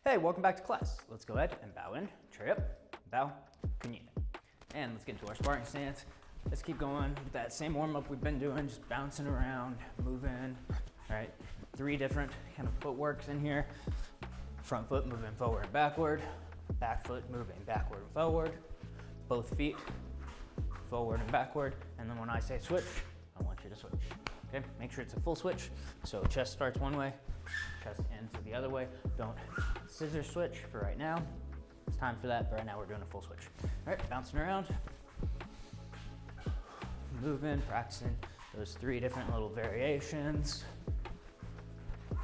Hey, welcome back to class. Let's go ahead and bow in, chair up, bow, kunye. And let's get into our sparring stance. Let's keep going with that same warm-up we've been doing, just bouncing around, moving. All right, 3 different kind of footworks in here. Front foot moving forward and backward, back foot moving backward and forward, both feet forward and backward, and then when I say switch, I want you to switch. Okay, make sure it's a full switch. So chest starts one way, chest ends the other way. Don't scissor switch for right now. It's time for that, but right now we're doing a full switch. All right, bouncing around, moving, practicing those 3 different little variations. And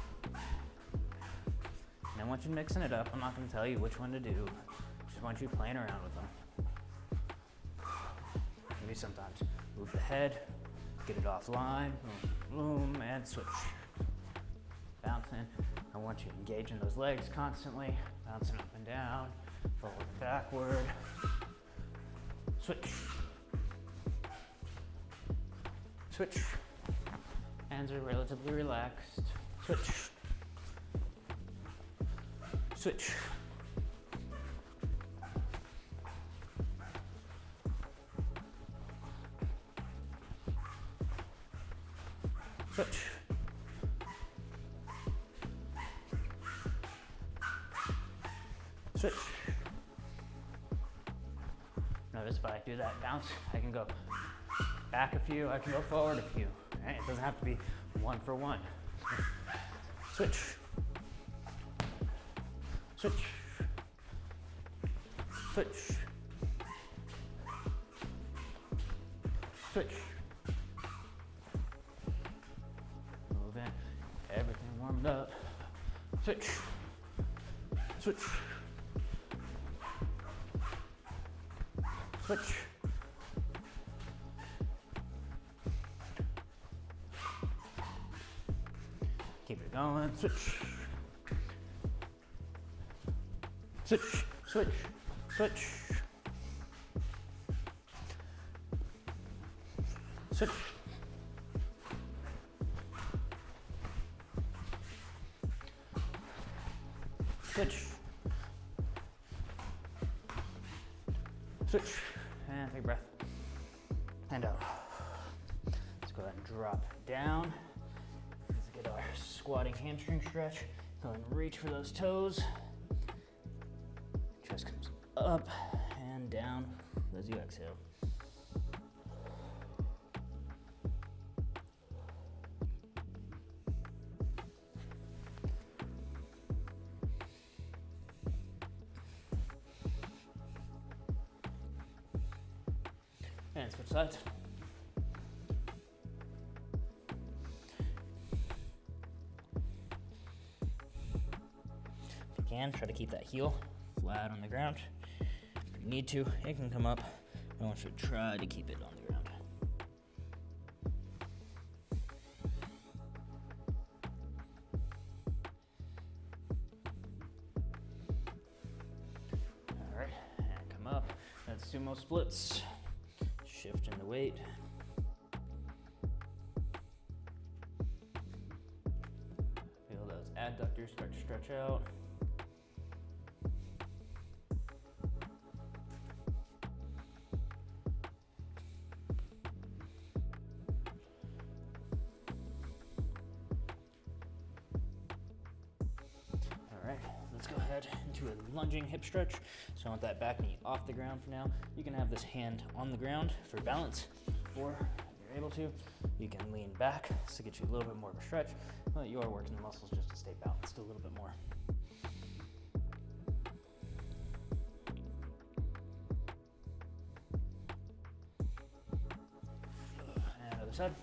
I want you mixing it up. I'm not gonna tell you which one to do. Just want you playing around with them. Maybe sometimes move the head, get it offline, boom, boom, and switch. Bouncing. I want you engaging those legs constantly, bouncing up and down, forward and backward. Switch. Switch. Hands are relatively relaxed. Switch. Switch. Switch. Switch. Notice if I do that bounce, I can go back a few, I can go forward a few. Right? It doesn't have to be 1 for 1. Switch. Switch. Switch. Switch. Move in. Everything warmed up. Switch. Switch. Switch. Keep it going. Switch. Switch. Switch. Switch. Switch. Switch. Switch. And take a breath. And out. Let's go ahead and drop down. Let's get our squatting hamstring stretch. Go ahead and reach for those toes. Chest comes up and down as you exhale. And switch sides. If you can, try to keep that heel flat on the ground. If you need to, it can come up. I want you to try to keep it on the ground. All right, and come up. That's sumo splits. Shifting the weight. Feel those adductors start to stretch out. All right, let's go ahead into a lunging hip stretch. So I want that back knee off the ground for now. You can have this hand on the ground for balance, or if you're able to, you can lean back to get you a little bit more of a stretch, but you are working the muscles just to stay balanced a little bit more. And other side.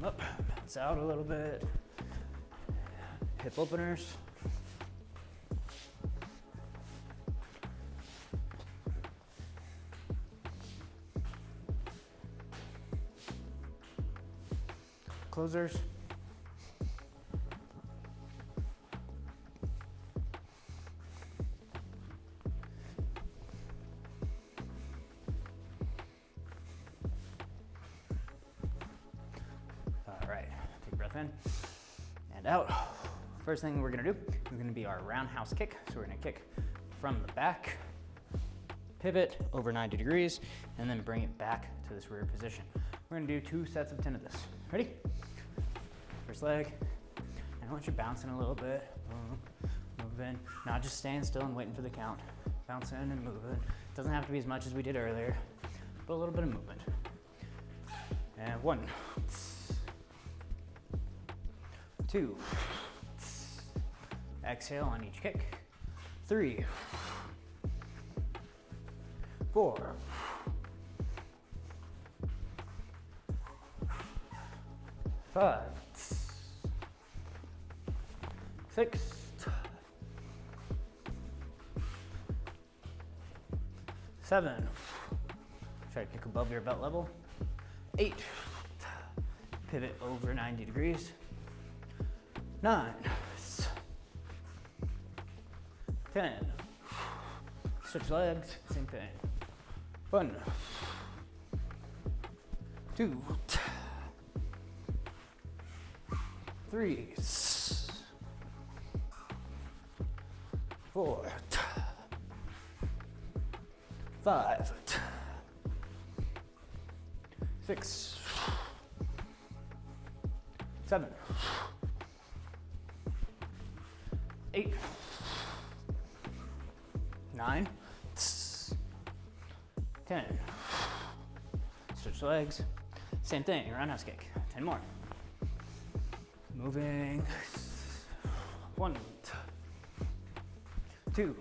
Up, bounce out a little bit. Hip openers. Closers. in and out. First thing we're gonna do is gonna be our roundhouse kick. So we're gonna kick from the back, pivot over 90 degrees, and then bring it back to this rear position. We're gonna do 2 sets of 10 of this. Ready? First leg. And I want you bouncing a little bit. Move in. Not just staying still and waiting for the count. Bounce in and move in. Doesn't have to be as much as we did earlier, but a little bit of movement. And 1, 2. Exhale on each kick. 3, 4, 5, 6, 7. Try to kick above your belt level. 8. Pivot over 90 degrees. 9. 10. Switch legs, same thing. 1, 2, 3, 4, 5, 6, 7, 8, 9, 10. Switch legs. Same thing, roundhouse kick. 10 more. Moving. 1, 2,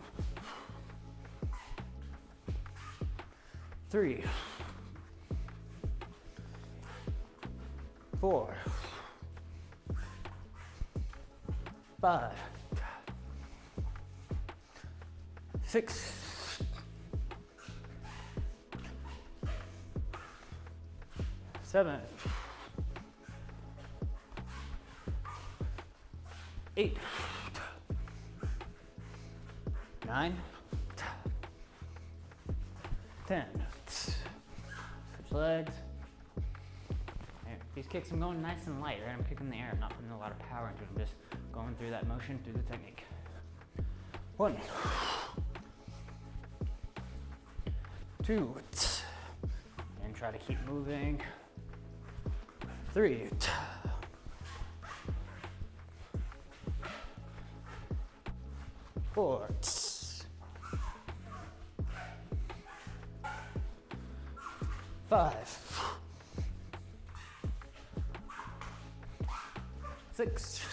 3, 4, 5, 6, 7, 8, 9, 10. Switch legs. Right, these kicks I'm going nice and light, right? I'm kicking in the air, I'm not putting a lot of power into it. I'm just going through that motion, through the technique. 1, 2, and try to keep moving. 3, 4, 5, 6,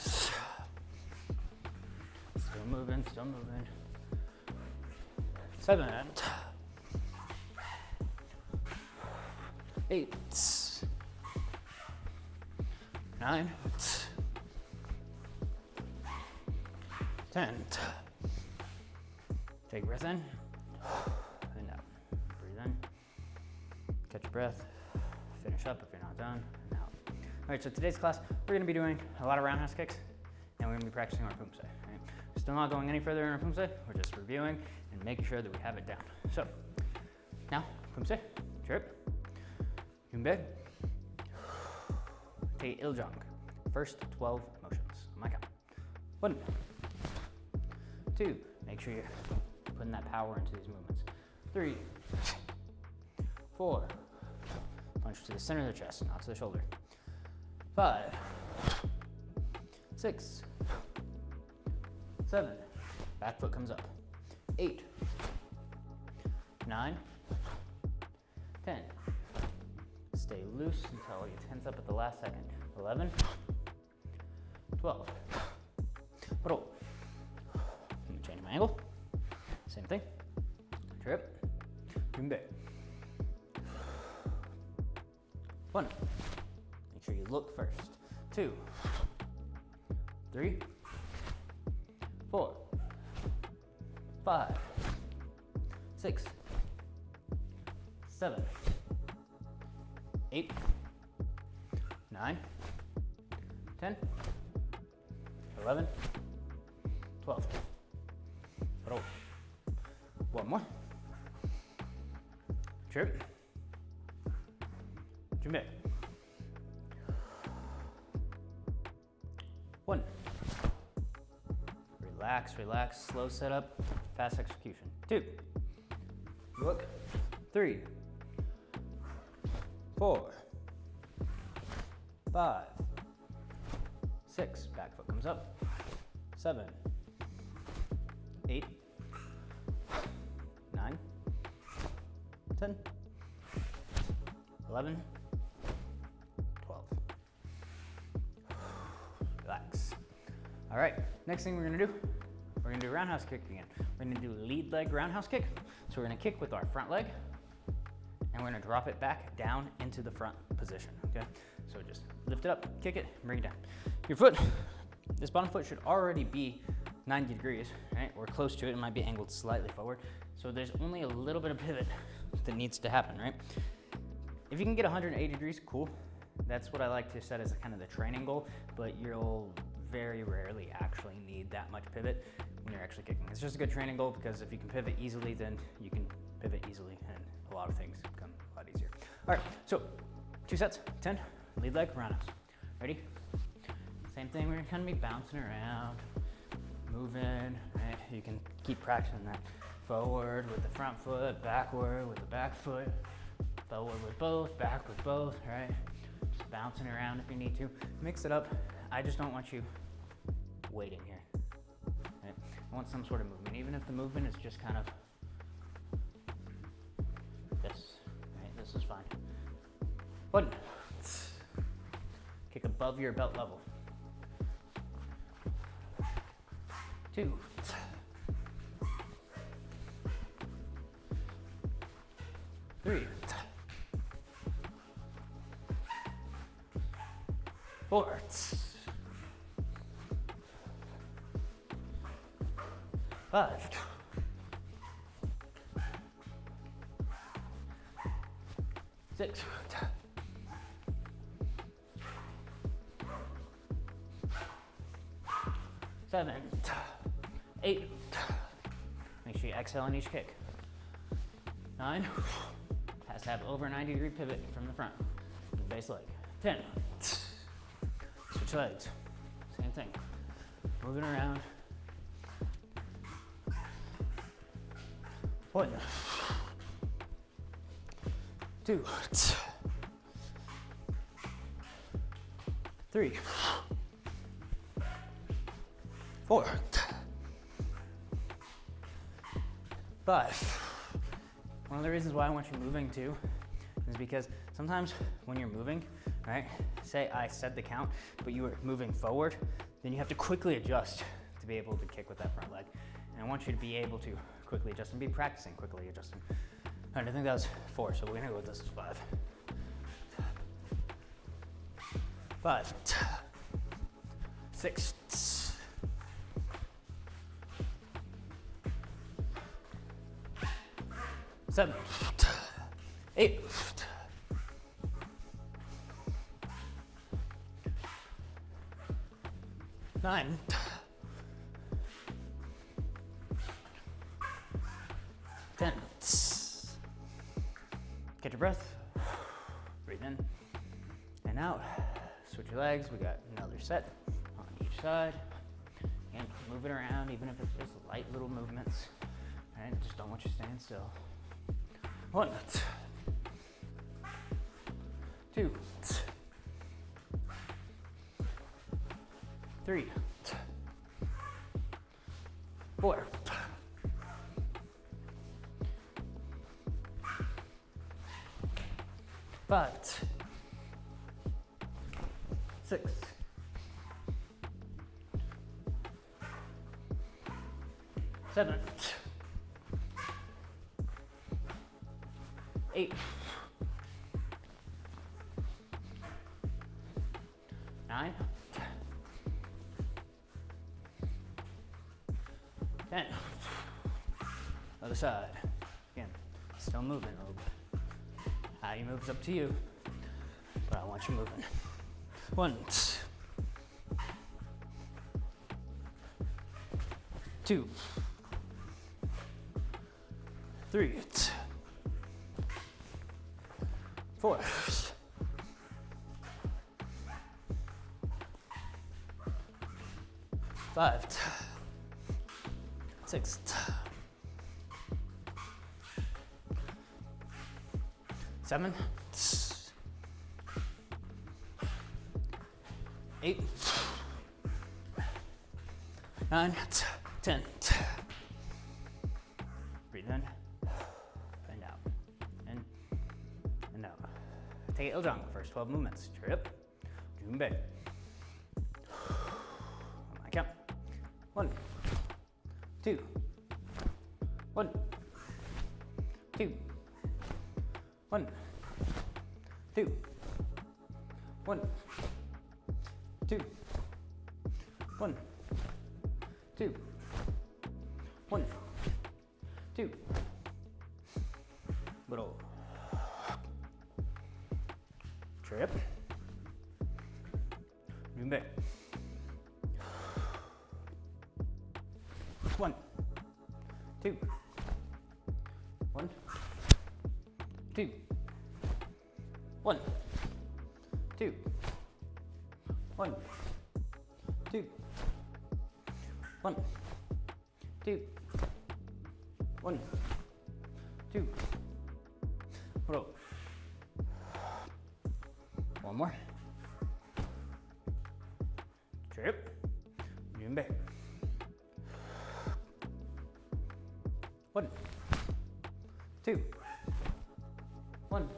still moving, 7, 8, 9, 10. Take a breath in and out. Breathe in, catch your breath, finish up if you're not done, and out. All right, so today's class, we're gonna be doing a lot of roundhouse kicks, and we're gonna be practicing our Poomsae. Right? We're still not going any further in our Poomsae, we're just reviewing and making sure that we have it down. So, now, Poomsae, chirp, Poomsae, take Iljong. First 12 motions on my count. 1, 2, make sure you're putting that power into these movements. 3, 4, punch to the center of the chest, not to the shoulder. 5, 6, 7, back foot comes up. 8, 9, 10. Stay loose until you tense up at the last second. 11, 12. Roll. Change my angle. Same thing. Trip. Poomsae. 1. Make sure you look first. 2, 3, 4, 5, 6, 7, 8, 9, 10, 11, 12. Roll. 1 more. Trip. Poomsae. relax, relax. Slow setup, fast execution. 2. Look. 3. 4. 5. 6. Back foot comes up. 7. 8. 9. 10. 11. 12. Relax. All right, next thing we're gonna do, we're gonna do roundhouse kick again. We're gonna do lead leg roundhouse kick. So we're gonna kick with our front leg, and we're gonna drop it back down into the front position, okay? So just lift it up, kick it, bring it down. Your foot, this bottom foot should already be 90 degrees, right? We're close to it, it might be angled slightly forward. So there's only a little bit of pivot that needs to happen, right? If you can get 180 degrees, cool. That's what I like to set as kind of the training goal, but you'll very rarely actually need that much pivot when you're actually kicking. It's just a good training goal because if you can pivot easily, then you can pivot easily and a lot of things become a lot easier. All right, so 2 sets, 10, lead leg, roundhouse. Ready? Same thing, we're gonna kind of be bouncing around, moving, right? You can keep practicing that. Forward with the front foot, backward with the back foot, forward with both, back with both, right? Just bouncing around if you need to. Mix it up. I just don't want you waiting here. Right? I want some sort of movement, even if the movement is just kind of this, right? This is fine. 1. Kick above your belt level. 2. 3. 4. 5. 6. 7. 8. Make sure you exhale on each kick. 9. Has to have over 90-degree pivot from the front. The base leg. 10. Switch legs. Same thing. Moving around. 1. 2. 3. 4. 5. One of the reasons why I want you moving too is because sometimes when you're moving, right, say I said the count, but you were moving forward, then you have to quickly adjust to be able to kick with that front leg. And I want you to be able to quickly adjust and be practicing quickly adjusting. All right, I think that was 4, so we're gonna go with this as 5. 5. 6. 7. 8. 9. 10. Get your breath. Breathe in and out. Switch your legs. We got another set on each side. And move it around, even if it's just light little movements. All right, just don't want you staying still. 1. 2. 3. 4. 5. 6. 7. 8. 9. 10. Other side. Again, still moving a little bit. How you move is up to you, but I want you moving. 1. 2. 3. 4. 5. 6, 7, 8, 9, 10. Breathe in and out, in and out. Take it iljang, first 12 movements. Trip, junbei. On my count. 1, 2, 1, 2, 1, 2, 1, 2, 1, 2, 1, 2. Little trip. Junbei. 1, 2, 1, 2, 1, 2, 1, 2, 1, 2, 1, 2. Roll. One more. Trip. Junbei. 1, 2, 1,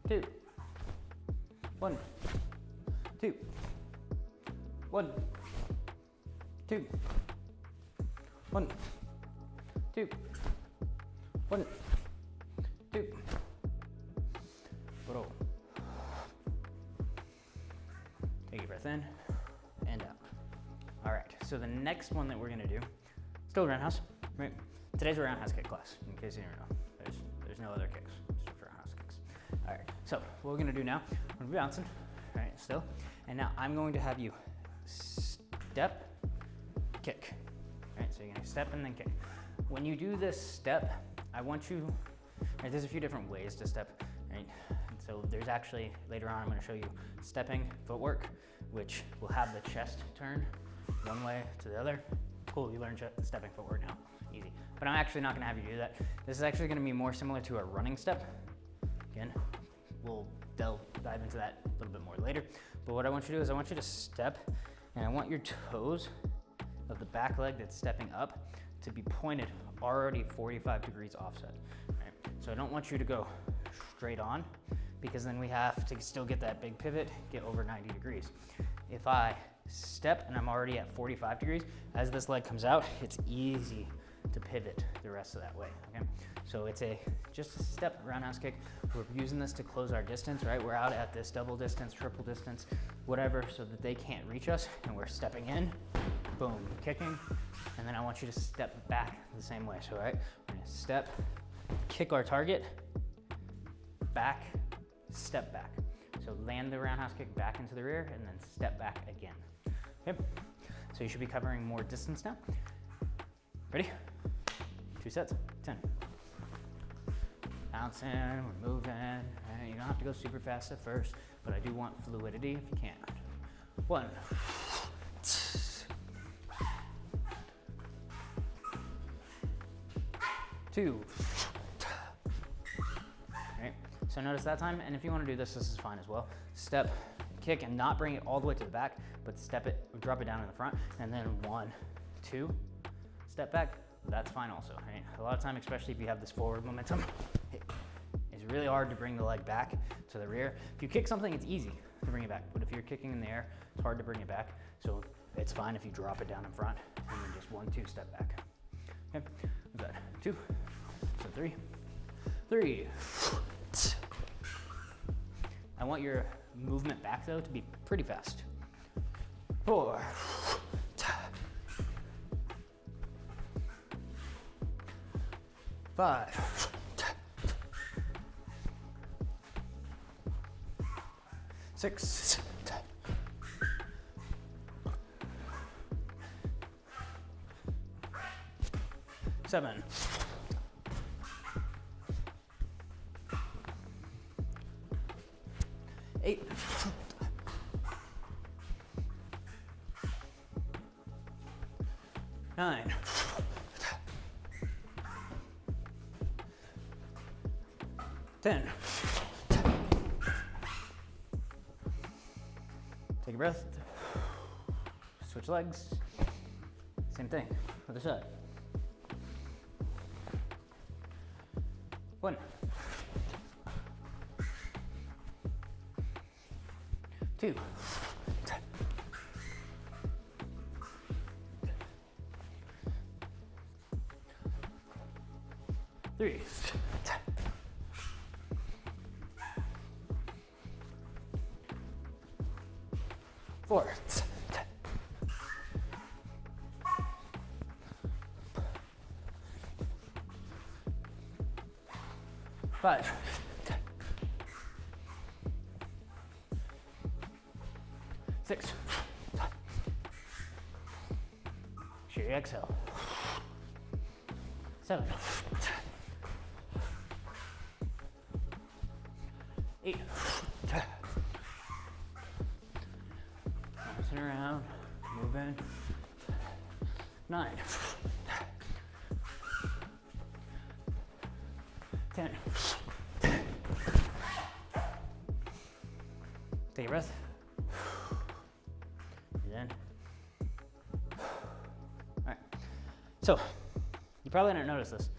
2, 1, 2, 1, 2, 1, 2, 1, 2. Roll. Take a breath in and out. All right, so the next one that we're gonna do, still roundhouse, right? Today's a roundhouse kick class, in case you didn't know. There's no other kicks, it's just roundhouse kicks. All right, so what we're gonna do now, we're gonna be bouncing, right, still, and now I'm going to have you step, kick, right? So you're gonna step and then kick. When you do this step, I want you, right, there's a few different ways to step, right? And so there's actually, later on, I'm gonna show you stepping footwork, which will have the chest turn one way to the other. Cool, you learned stepping footwork now, easy. But I'm actually not gonna have you do that. This is actually gonna be more similar to a running step. Again, we'll dive into that a little bit more later. But what I want you to do is I want you to step, and I want your toes of the back leg that's stepping up to be pointed already 45 degrees offset, right? So I don't want you to go straight on, because then we have to still get that big pivot, get over 90 degrees. If I step and I'm already at 45 degrees, as this leg comes out, it's easy to pivot the rest of that way, okay? So it's just a step roundhouse kick. We're using this to close our distance, right? We're out at this double distance, triple distance, whatever, so that they can't reach us, and we're stepping in, boom, kicking, and then I want you to step back the same way. So, right, we're gonna step, kick our target, back, step back. So land the roundhouse kick back into the rear, and then step back again, okay? So you should be covering more distance now. Ready? 2 sets, 10. Bouncing, we're moving, right? You don't have to go super fast at first, but I do want fluidity if you can. 1, 2. Right? So notice that time, and if you want to do this, this is fine as well. Step, kick, and not bring it all the way to the back, but step it, drop it down in the front, and then 1, 2, step back. That's fine also, right? A lot of time, especially if you have this forward momentum, it's really hard to bring the leg back to the rear. If you kick something, it's easy to bring it back, but if you're kicking in the air, it's hard to bring it back. So it's fine if you drop it down in front, and then just 1, 2, step back. Okay, what's that? 2, so 3, 3. I want your movement back though to be pretty fast. 4, 5, 6, 7, 8, 9, 10. Take a breath. Switch legs. Same thing, other side. 1, 2, 3, 4, 5, 6. Share your exhale. 7, 8. Bouncing around, moving. 9, 10. Take a breath. Breathe in. All right. So, you probably didn't notice this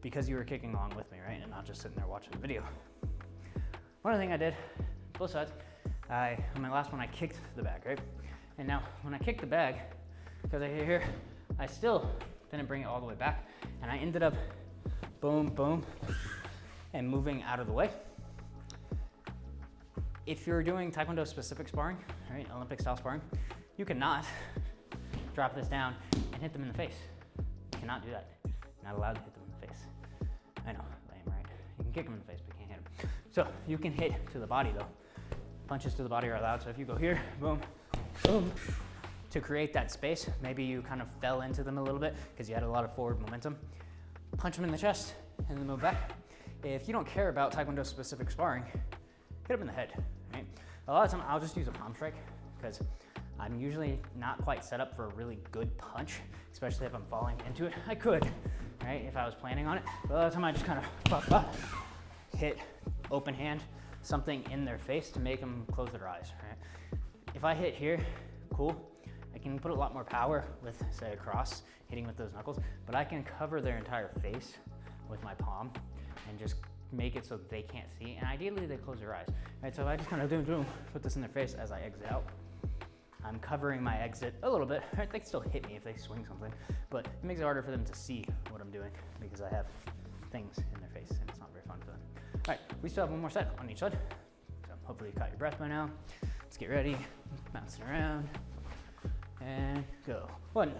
because you were kicking along with me, right? And not just sitting there watching the video. One other thing I did, both sides, on my last one, I kicked the bag, right? And now, when I kicked the bag, because I hit here, I still didn't bring it all the way back, and I ended up boom, boom, and moving out of the way. If you're doing Taekwondo specific sparring, right, Olympic style sparring, you cannot drop this down and hit them in the face. You cannot do that. You're not allowed to hit them in the face. I know, lame, right? You can kick them in the face, but you can't hit them. So you can hit to the body though. Punches to the body are allowed. So if you go here, boom, boom, to create that space, maybe you kind of fell into them a little bit because you had a lot of forward momentum. Punch them in the chest and then move back. If you don't care about Taekwondo specific sparring, hit them in the head, right? A lot of times I'll just use a palm strike because I'm usually not quite set up for a really good punch, especially if I'm falling into it. I could, right, if I was planning on it. But a lot of time I just kind of hit open hand, something in their face to make them close their eyes, right? If I hit here, cool. I can put a lot more power with, say, a cross, hitting with those knuckles, but I can cover their entire face with my palm and just make it so they can't see, and ideally they close their eyes, right? So if I just kind of put this in their face as I exit out, I'm covering my exit a little bit, right? They can still hit me if they swing something, but it makes it harder for them to see what I'm doing because I have things in their face and it's not very fun for them. All right, we still have one more set on each side, so hopefully you caught your breath by now. Let's get ready, bouncing around, and go. 1,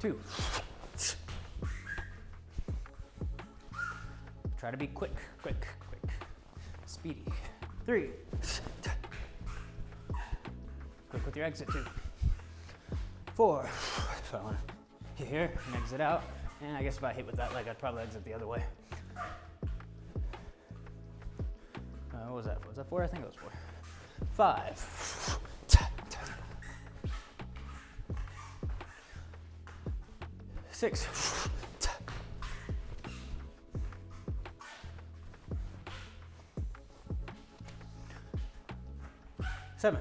2. Try to be quick, speedy. 3. Quick with your exit too. 4. So I want to hit here and exit out. And I guess if I hit with that leg, I'd probably exit the other way. What was that? Was that 4? I think it was 4. 5. 6. 7.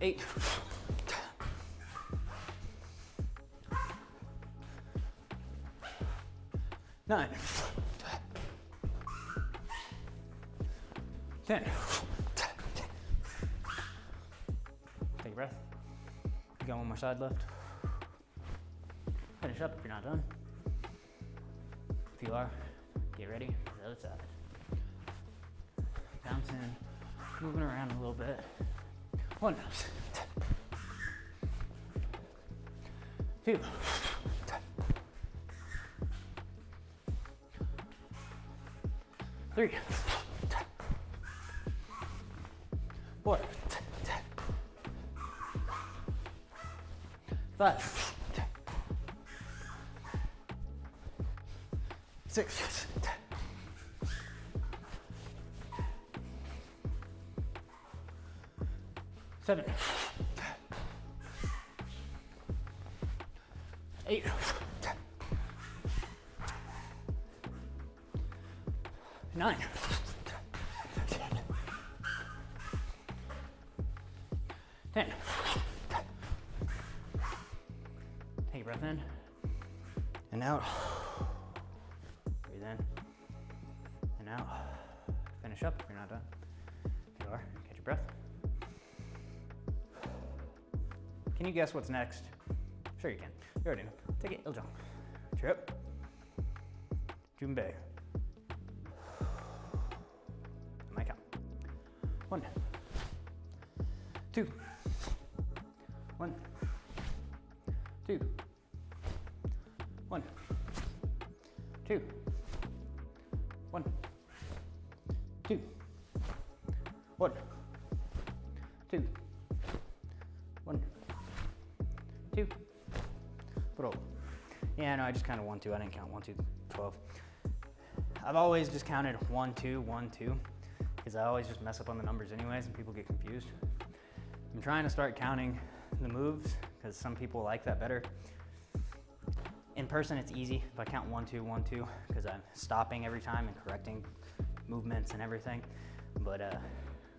8. 9. 10. Take a breath. You got one more side left. Finish up if you're not done. If you are, get ready for the other side. Bouncing, moving around a little bit. 1, 2, 3, 4, 5, 6, 7, 8, 9, 10. Take a breath in and out. Breathe in and out. Finish up if you're not done. If you are, catch your breath. Can you guess what's next? Sure you can. You already know. Take it, iljong. Trip. Junbei. My count. 1, 2, 1, 2, 1, 2, 1, 2, 1, 2, 1, 2. Bro. Yeah, no, I just counted 1, 2. I didn't count 1, 2, 12. I've always just counted 1, 2, 1, 2, because I always just mess up on the numbers anyways and people get confused. I'm trying to start counting the moves because some people like that better. In person, it's easy if I count 1, 2, 1, 2, because I'm stopping every time and correcting movements and everything. But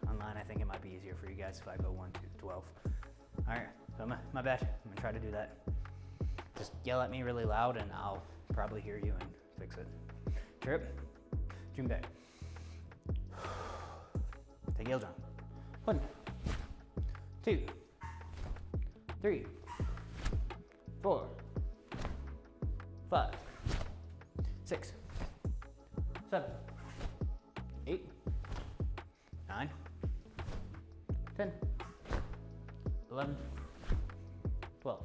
online, I think it might be easier for you guys if I go 1, 2, 12. All right, so my bad. I'm gonna try to do that. Just yell at me really loud and I'll probably hear you and fix it. Trip, Junbei. Take iljong. 1, 2, 3, 4, 5, 6, 7, 8, 9, 10, 11, 12.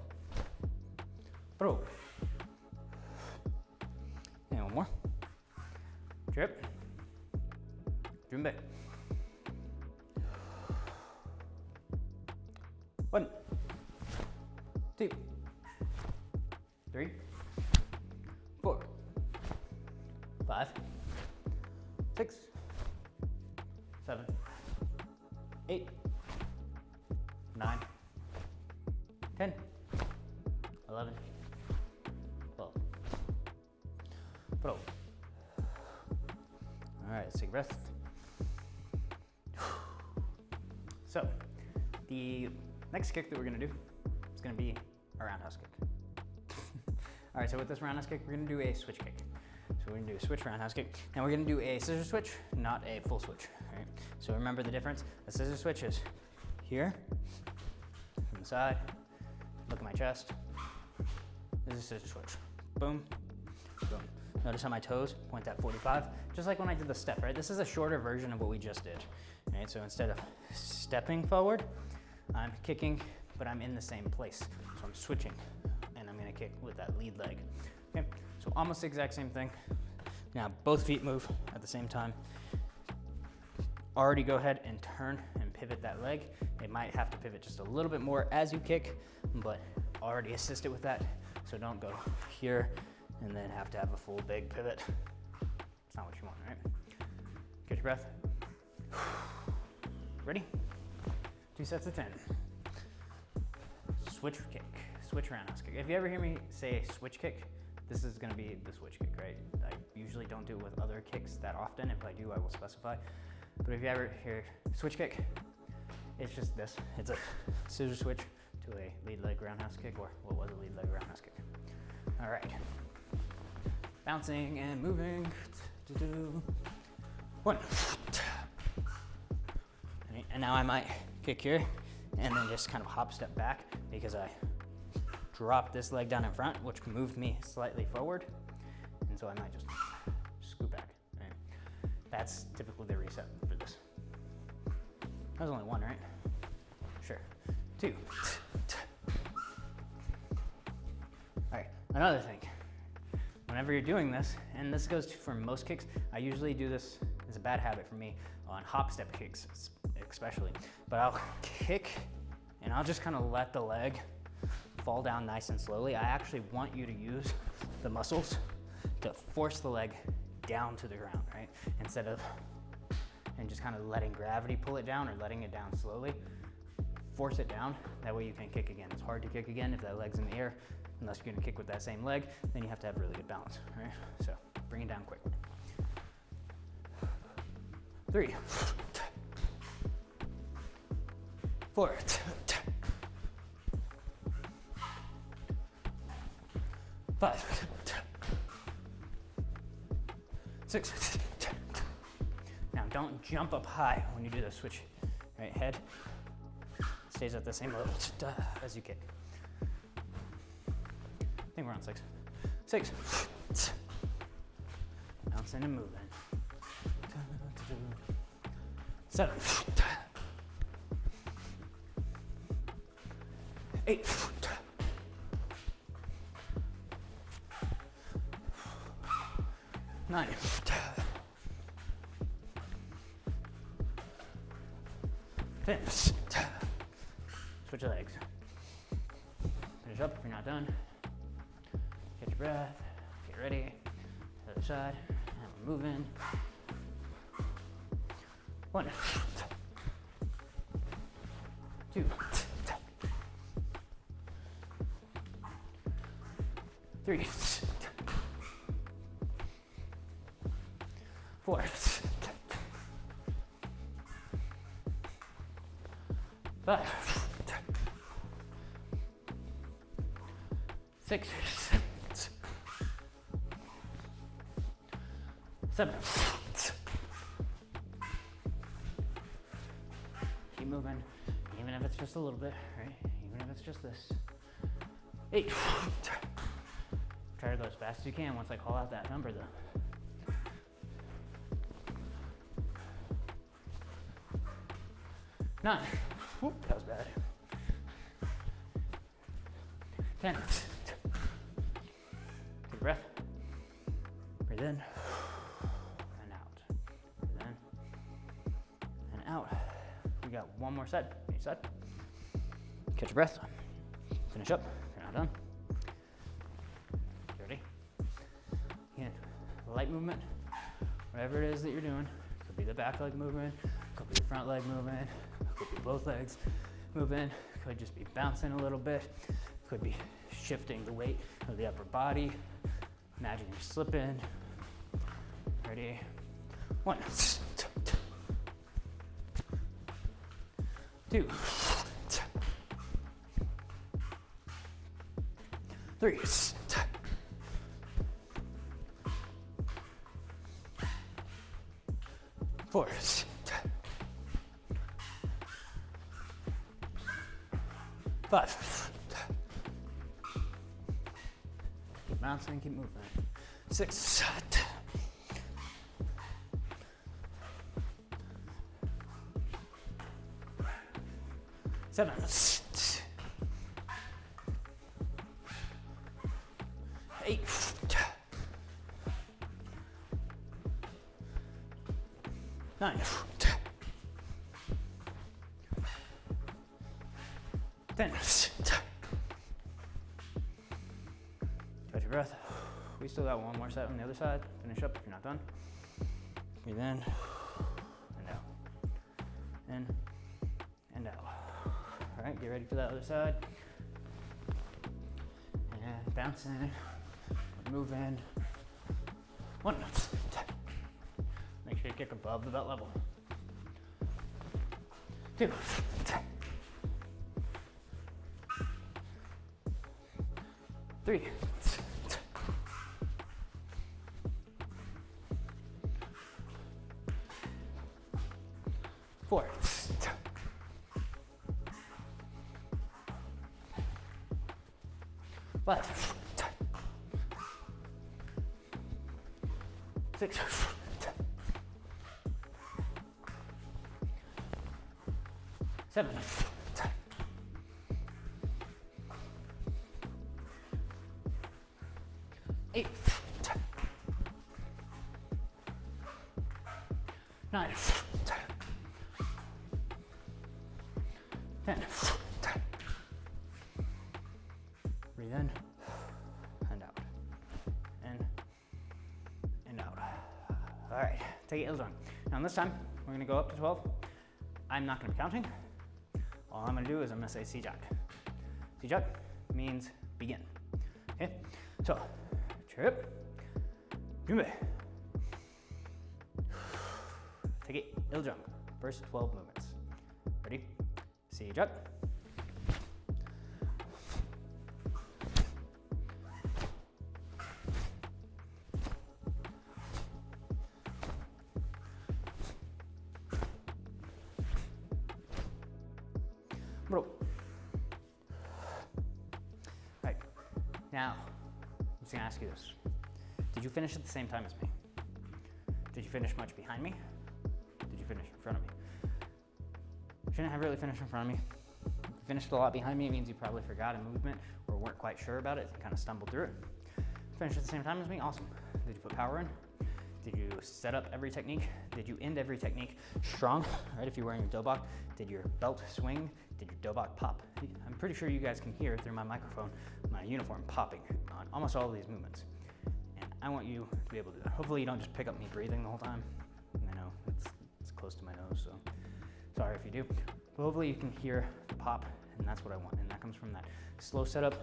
Bro. And one more. Trip. Junbei. 1, 2, 3, 4, 5, 6, 7, 8, 9, 10, 11, 12. Bro. All right, let's take a breath. So, the next kick that we're gonna do is gonna be a roundhouse kick. All right, so with this roundhouse kick, we're gonna do a switch kick. So we're gonna do a switch roundhouse kick. Now we're gonna do a scissor switch, not a full switch, all right? So remember the difference. A scissor switch is here, from the side, look at my chest. This is a scissor switch. Boom, boom. Notice how my toes point at 45, just like when I did the step, right? This is a shorter version of what we just did, right? So instead of stepping forward, I'm kicking, but I'm in the same place. So I'm switching, and I'm gonna kick with that lead leg. Okay, so almost the exact same thing. Now both feet move at the same time. Already go ahead and turn and pivot that leg. It might have to pivot just a little bit more as you kick, but already assist it with that. So don't go here and then have to have a full big pivot. It's not what you want, right? Catch your breath. Ready? 2 sets of 10. Switch kick, switch roundhouse kick. If you ever hear me say switch kick, this is gonna be the switch kick, right? I usually don't do it with other kicks that often. If I do, I will specify. But if you ever hear switch kick, it's just this. It's a scissor switch to a lead leg roundhouse kick, or what was a lead leg roundhouse kick. All right. Bouncing and moving. 1. And now I might kick here and then just kind of hop step back because I dropped this leg down in front, which moved me slightly forward. And so I might just scoot back. Right? That's typically the reset for this. That was only 1, right? Sure. 2. All right, another thing. Whenever you're doing this, and this goes for most kicks, I usually do this, it's a bad habit for me, on hop step kicks especially. But I'll kick and I'll just kind of let the leg fall down nice and slowly. I actually want you to use the muscles to force the leg down to the ground, right? Instead of, and just kind of letting gravity pull it down or letting it down slowly. Force it down, that way you can kick again. It's hard to kick again if that leg's in the air. unless you're gonna kick with that same leg, then you have to have really good balance, right? So bring it down quick. 3, 4, 5, 6. Now don't jump up high when you do the switch, right? Head stays at the same level as you kick. I think we're on 6. 6. Bouncing and moving. 7. 8. 9. 10. Switch your legs. Finish up if you're not done. Catch your breath. Get ready. Other side. And we're moving. 1. 2. 3. 4. 5. 6. 7. Keep moving, even if it's just a little bit, right? Even if it's just this. 8. Try to go as fast as you can once I call out that number though. 9. Whoop, that was bad. 10. Take a breath. Breathe in and out. Breathe in and out. We got one more set. Each side. Catch your breath. Finish up. You're not done. You ready? Again, light movement. Whatever it is that you're doing. Could be the back leg movement. Could be the front leg movement. Could be both legs moving. Could just be bouncing a little bit. Could be shifting the weight of the upper body. Imagine you're slipping. Ready? 1. 2. 3. 4. 5. Keep bouncing, keep moving. 6. 7. 8. 9. 10. Catch your breath. We still got one more set on the other side. Finish up if you're not done. Breathe in and out. In and out. All right, get ready for that other side. And bouncing, moving. 1. Make sure you kick above the belt level. 2. 3. 4. 5. 6. 7. 8. 9. 10. Breathe in and out. In and out. All right, take your heels on. Now this time, we're gonna go up to 12. I'm not gonna be counting. All I'm gonna do is I'm gonna say C-Jack. C-Jack means begin. Okay, so trip, Poomsae. Take it, iljang. First 12 movements. Ready? Siege up. Bro. Right. Now, I'm just gonna ask you this. Did you finish at the same time as me? Did you finish much behind me? Did you finish in front of me? Shouldn't have really finished in front of me. If you finished a lot behind me, it means you probably forgot a movement or weren't quite sure about it and kind of stumbled through it. Finished at the same time as me? Awesome. Did you put power in? Did you set up every technique? Did you end every technique strong? Right, if you're wearing your dobok, did your belt swing? Did your dobok pop? I'm pretty sure you guys can hear through my microphone, my uniform popping on almost all of these movements. And I want you to be able to do that. Hopefully you don't just pick up me breathing the whole time. I know it's close to my nose, so sorry if you do. But hopefully you can hear the pop, and that's what I want. And that comes from that slow setup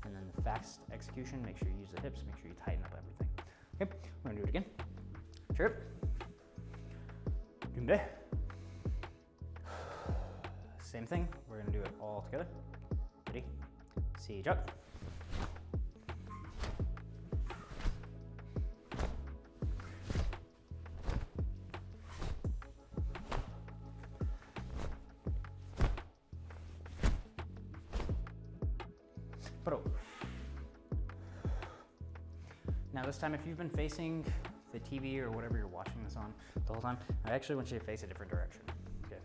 and then the fast execution. Make sure you use the hips, make sure you tighten up everything. Okay, we're gonna do it again. Chirp. Poomsae. Same thing, we're gonna do it all together. Ready? Siege up. Bro. Now this time, if you've been facing the TV or whatever you're watching this on the whole time, I actually want you to face a different direction, okay?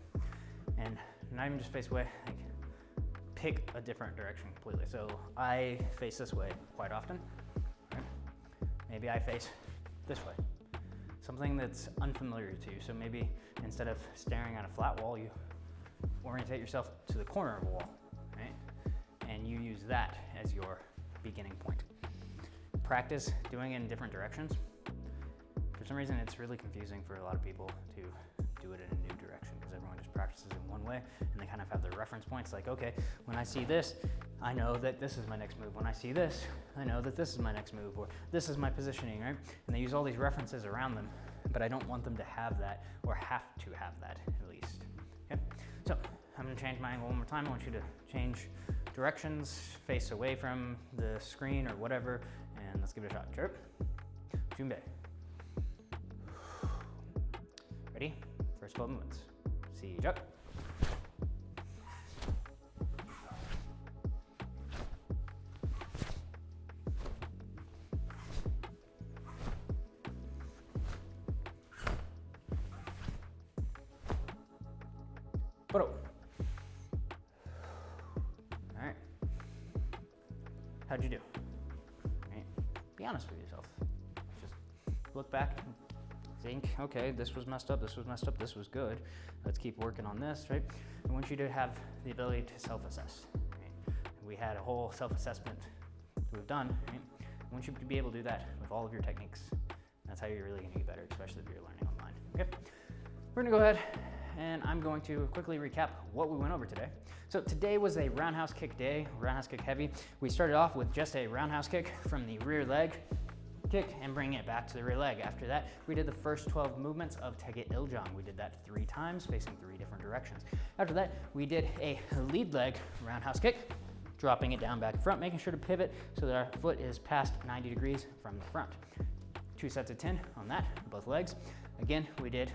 And not even just face away, like pick a different direction completely. So I face this way quite often, right? Maybe I face this way, something that's unfamiliar to you. So maybe instead of staring at a flat wall, you orientate yourself to the corner of a wall, right? And you use that as your beginning point. Practice doing it in different directions. For some reason, it's really confusing for a lot of people to do it in a new direction because everyone just practices in one way and they kind of have their reference points like, okay, when I see this, I know that this is my next move. When I see this, I know that this is my next move, or this is my positioning, right? And they use all these references around them, but I don't want them to have that or have to have that at least, okay? So I'm gonna change my angle one more time. I want you to change directions, face away from the screen or whatever, and let's give it a shot. Chirp. Poomsae. Ready? First 12 movements. Siege up. Bro. All right. How'd you do? Right. Be honest with yourself. Just look back and think, okay, this was messed up, this was messed up, this was good. Let's keep working on this, right? I want you to have the ability to self-assess. Right? We had a whole self-assessment that we've done, right? I want you to be able to do that with all of your techniques. That's how you're really gonna get better, especially if you're learning online, okay? We're gonna go ahead and I'm going to quickly recap what we went over today. So today was a roundhouse kick day, roundhouse kick heavy. We started off with just a roundhouse kick from the rear leg, kick and bring it back to the rear leg. After that, we did the first 12 movements of Taege Iljang. We did that 3 times, facing 3 different directions. After that, we did a lead leg roundhouse kick, dropping it down back in front, making sure to pivot so that our foot is past 90 degrees from the front. 2 sets of 10 on that, both legs. Again, we did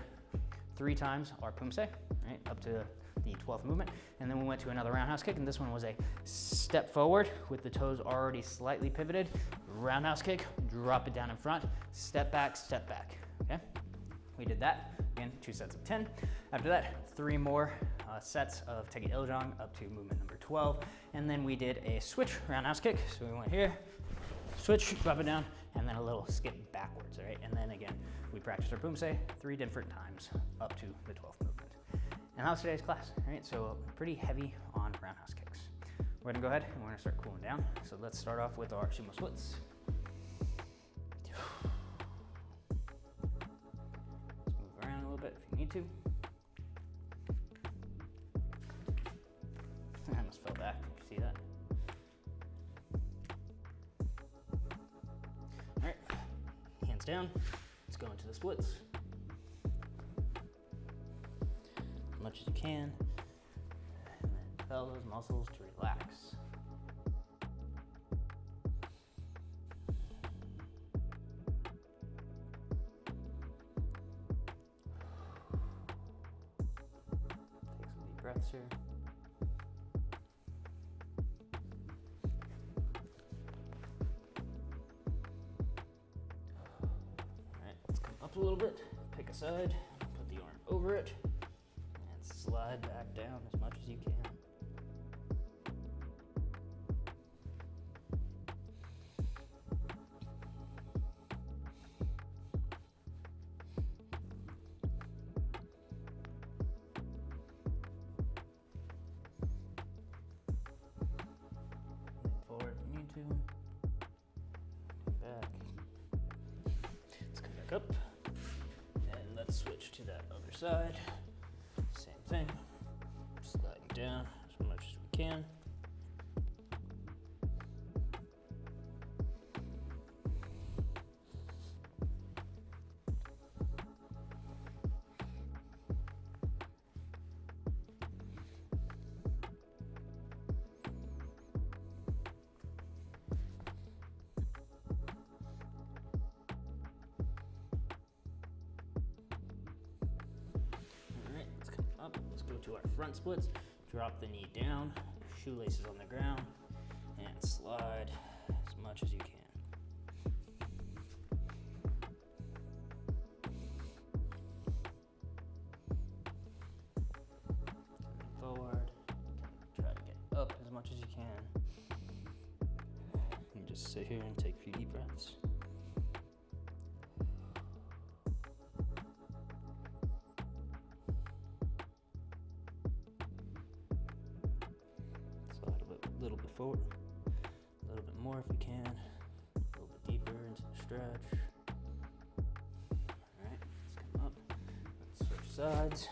3 times our Poomsae, right, up to the 12th movement. And then we went to another roundhouse kick, and this one was a step forward with the toes already slightly pivoted. Roundhouse kick, drop it down in front, step back, okay? We did that, again, 2 sets of 10. After that, 3 more sets of Taege Iljang up to movement number 12. And then we did a switch roundhouse kick. So we went here, switch, drop it down, and then a little skip backwards, all right? And then again, we practiced our Poomsae 3 different times up to the 12th movement. And that was today's class, all right? So pretty heavy on roundhouse kicks. We're gonna go ahead and we're gonna start cooling down. So let's start off with our sumo splits. Let's move around a little bit if you need to. I almost fell back, did you see that? Hands down. Let's go into the splits. As much as you can. And then tell those muscles to relax. Take some deep breaths here. A little bit, pick a side, put the arm over it, and slide back down as much as you can. Lean forward if you need to. Back. Let's come back up. Switch to that other side. Same thing. Sliding down as much as we can. Let's go to our front splits. Drop the knee down, shoelaces on the ground, and slide as much as you can. Forward. Try to get up as much as you can. And just sit here and take a few deep breaths. Little bit forward, a little bit more if you can, a little bit deeper into the stretch. All right, let's come up, let's switch sides.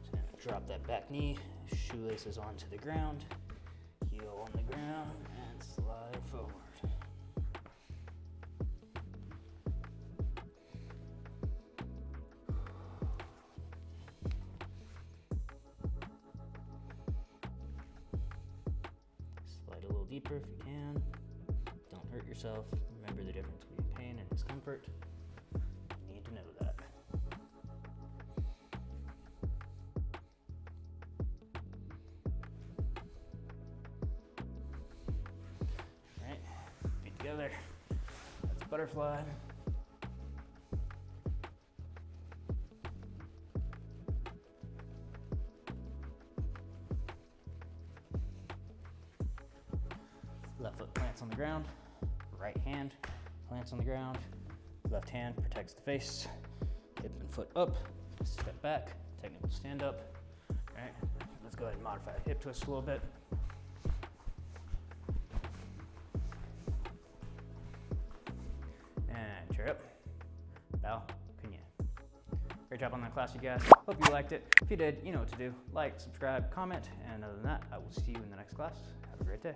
So now drop that back knee, shoelaces onto the ground, heel on the ground, and slide forward. Deeper if you can. Don't hurt yourself. Remember the difference between pain and discomfort. You need to know that. All right, feet together. That's butterfly. Left foot plants on the ground, right hand plants on the ground, left hand protects the face, hip and foot up, step back, technical stand up. All right, let's go ahead and modify the hip twist a little bit. And chair up, bow, kunye. Great job on that class, you guys. Hope you liked it. If you did, you know what to do. Like, subscribe, comment, and other than that, I will see you in the next class. Have a great day.